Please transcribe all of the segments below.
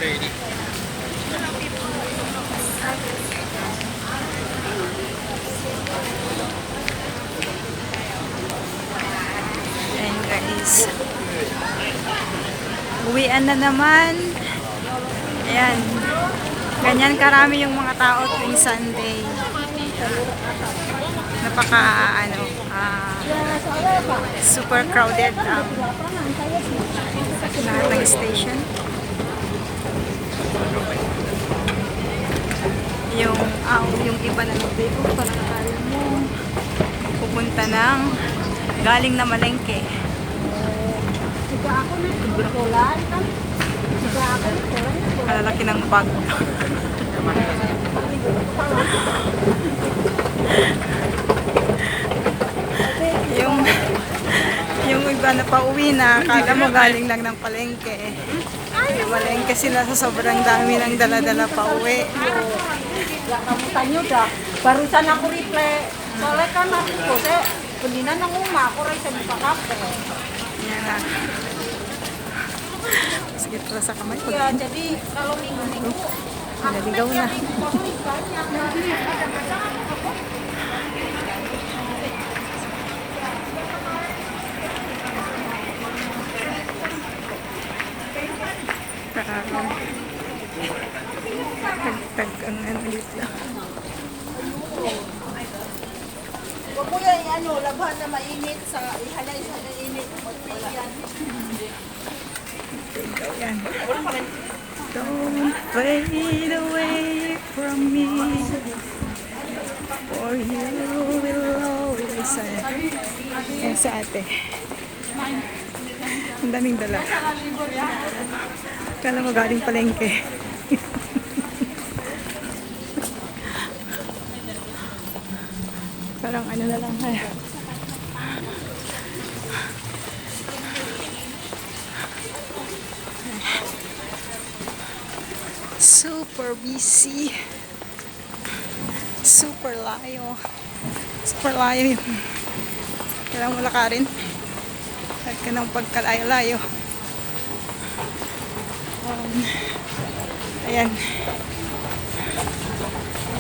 Ayan guys. Uwian na naman. Ayan. Ganyan karami yung mga tao tuwing Sunday. Napaka super crowded lahat ng station. Yung iba na nagdebo parang akala mo pupunta ng galing na Malengke. Malalaki ng bag. yung iba na pauwi na, akala mo galing lang ng palengke. Malengke sila sa sobrang dami ng dala-dala pauwi. Kamutan nyo da. Barusan ako replay. Soalnya kan aku ko sa pundina nang uma ako rin sa buka kape. Yan na. Sige pala sa kamay. Ya, jadi kalau minggu-minggu Naligaw na. Tag ang ano dito. Huwag mo yan, ano, labhan na mainit sa ihalay sa mainit. Magpilihan. Tingnan yan. Don't fade away from me, for you will always say. Yan sa ate. Ang daming dala. Kala mo galing palengke. Parang ano na lang ha. Super busy. Super layo. Super layo yun. Kailangan mo lakarin. At ka ng pagkalayo-layo. Ayan.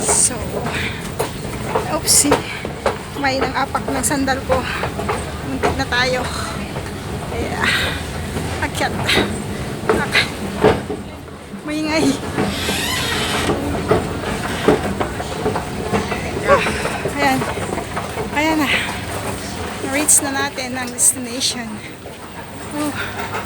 So, oopsie. May nang apak ng sandal ko. Muntik na tayo. Kaya, akyat. Maingay. Ayan. Ayan na. Na-reach na natin ang destination. Oh.